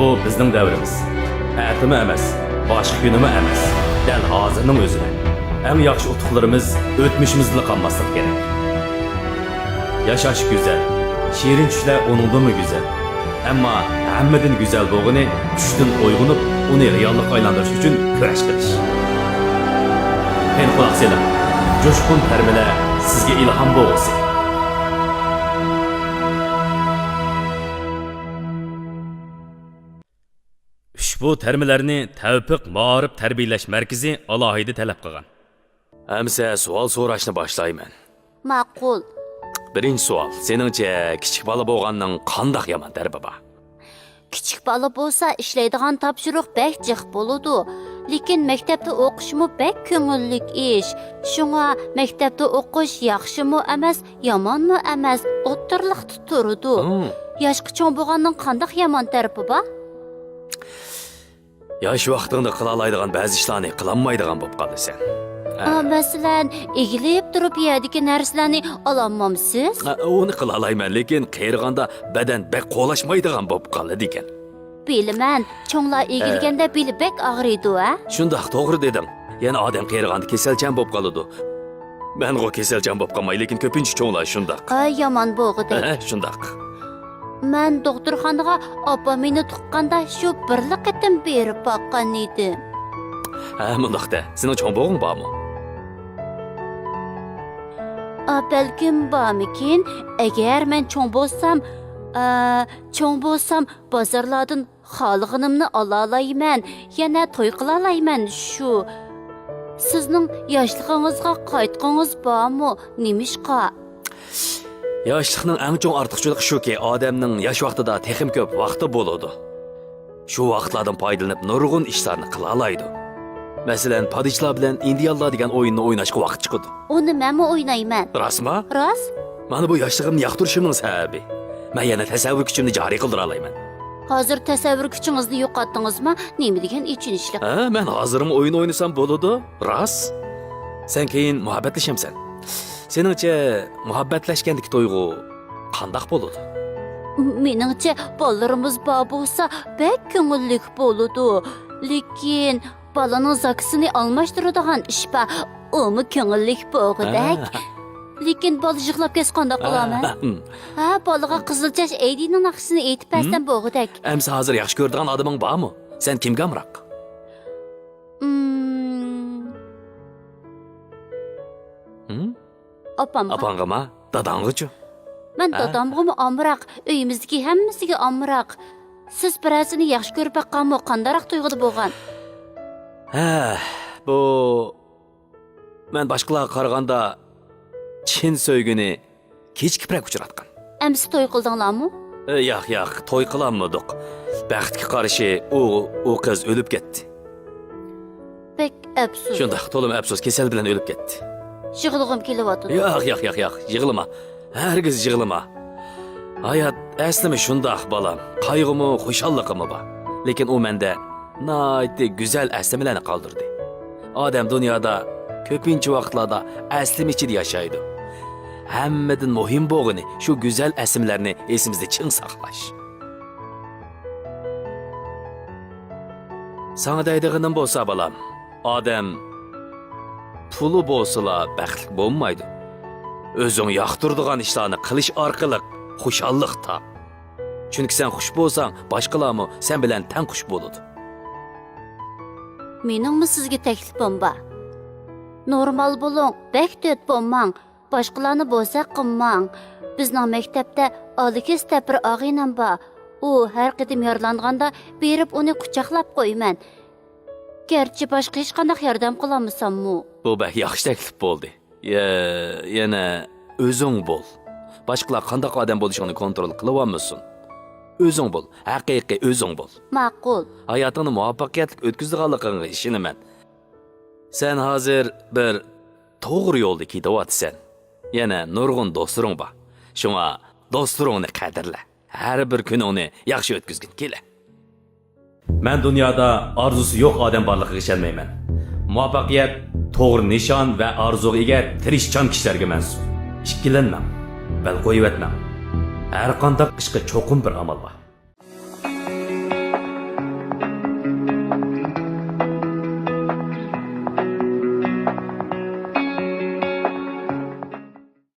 Bu bizning davrimiz. Atimi emas, boshqa kunimi emas. Dal hozirning o'zida. Eng yaxshi utuqlarimiz o'tmishimizda qolmasligi kerak. Yashash go'zal, shirin tushlar uningdimi go'zal. Ammo hammadan go'zal bo'lgani tushdan uyg'onib, uni reallikka aylantirish uchun kurash qilish. Men quloq seling. Jo'shqin tarbiyalar sizga ilhom bo'lsin. Ushbu terminlarni Tavfiq Ma'rif tarbiyalash markazi alohida talab qilgan. Hamsa savol so'rashni boshlayman. Ma'qul. Birinchi savol, seningcha kichik bola bo'lganning qanday yomon tarbiya bor? Kichik bola bo'lsa ishlaydigan topshiriq bak jiq bo'ladi. Lekin maktabda o'qishmi bak ko'ngillik ish. Shunga maktabda o'qish yaxshimi emas, yomonmi emas, o'ttirliqda turadi. Yoshqa cho'ng bo'lganning qanday yomon tarafi bor? Yosh vaqtingda qila oladigan ba'zi ishlarni qilolmaydigan bo'lib qolasan. Masalan, egilib turib yeydigan narsalarni ololmamsiz? Uni qila olmayman, lekin qayriganda badan bak qo'lashmaydigan bo'lib qoladi ekan. Bilaman, cho'nglar egilganda beli bak og'riydi, a? Shundoq to'g'ri dedim. Yana odam qayriganda kasalchan bo'lib qoladi. Men go kasalchan bo'lib qolmay, lekin ko'pincha cho'nglar shundoq. Yomon bo'lg'idi. Shundoq. Men doktorxonaga opam meni tuqqanda shu birli qatim berib boqqan edim. Mundaqda, sening cho'ng bo'g'ing bormi? Balkim bormikin, agar men cho'ng bo'lsam, bozorlardan xohlaganimni ola olayman, yana to'y qila olayman shu. Sizning yoshligingizga qaytqingiz bormi? Nimishqa? Yoshlikning eng chong ortiqchiligi shuki, odamning yosh vaqtida texim ko'p vaqti bo'ladi. Shu vaqtlardan foydalanib nurg'un ishlarni qila oladi. Masalan, padishlar bilan indiyalar degan o'yinni o'ynashga vaqt chiqadi. Uni menmi o'ynayman? Rostmi? Rost? Mana bu yoshligimni yoqtirishimning sababi. Men yana tasavvur kuchimni joriy qildira olayman. Hozir tasavvur kuchingizni yo'qotdingizmi? Nima degan ichinishlik? Men hozirmi o'yin o'ynasam bo'ladi? Rost? Sen keyin muhabbatlashamsan. Seningcha muhabbatlashgandagi to'yg'u qanday bo'ladi? Meningcha bolalarimiz bor bo'lsa, bek ko'ngillik bo'ladi. Lekin balaning zakisini almashtiradigan ish bor. Umi ko'ngillik bo'lg'idak. Lekin bola yig'lab ketsa qanday qilaman? Bolaga qizilchash aydining naqshini aytib pasdan bo'lg'idak. Amsa hozir yaxshi ko'radigan odaming bormi? Sen kimga amroq? Opangga, dadangga-chi? Men dadamga amroq, uyimizdagi hammasiga amroq. Siz birasini yaxshi ko'rib baqqanmi, qandaroq tuyg'uda bo'lgan? Bu men boshqalarga qaraganda chin so'ygini kechikibroq uchratgan. Amsi to'y qildinglarmi? Yo'q, to'y qilolmadik. Baxtga qarshi u qiz o'lib ketdi. Bek afsus. Shunday, to'lim afsus, kasal bilan o'lib ketdi. Yig'lig'im kelyapti. Yo'q, yig'lama. Hargiz yig'lama. Hayot aslimi shundoq bolam. Qayg'umi, xushallig'imi bor. Lekin u menda nihoyatda go'zal aslimalarni qoldirdi. Odam dunyoda ko'pincha vaqtlarda aslim ichida yashaydi. Hammadan muhim bo'lgani shu go'zal aslimlarni esimizda ching saqlash. Sana deydiganim bo'lsa bolam, odam puli bo'lsa baxtli bo'lmaydi. O'zing yoqtiradigan ishlarni qilish orqali xushallik top. Chunki sen xush bo'lsang, boshqalarmi sen bilan teng xush bo'ladi. Meningmi sizga taklifim bor? Normal bo'ling, bekdot bo'lmang, boshqalarni bo'lsa qilmang. Bizning maktabda olikista bir og'inam bor. U har qatim yorlanganda berib uni quchoqlab qo'yman. Garchi boshqa hech qanday yordam qilolmasam-mu? Bu bak yaxshi taklif bo'ldi. Yana o'zing bo'l. Boshqalar qanday odam bo'lishini kontrol qilib olmasin. O'zing bo'l, haqiqiy o'zing bo'l. Ma'qul. Hayotini muvaffaqiyatli o'tkazganligingga ishonaman. Sen hozir bir to'g'ri yo'lda ketyapsan. Yana nurg'un do'stlaring bor. Shunga do'stlaringni qadrla. Har bir kuningni yaxshi o'tkazgin kela. Men dunyoda orzusi yo'q odam borligiga ishonmayman. Muvaffaqiyat to'g'ri nishon va orzuga ega tirishchan kishilarga mansub. Ikkilanmang, bal qo'yib o'tmang. Har qanday ishga cho'qim bir amal bor.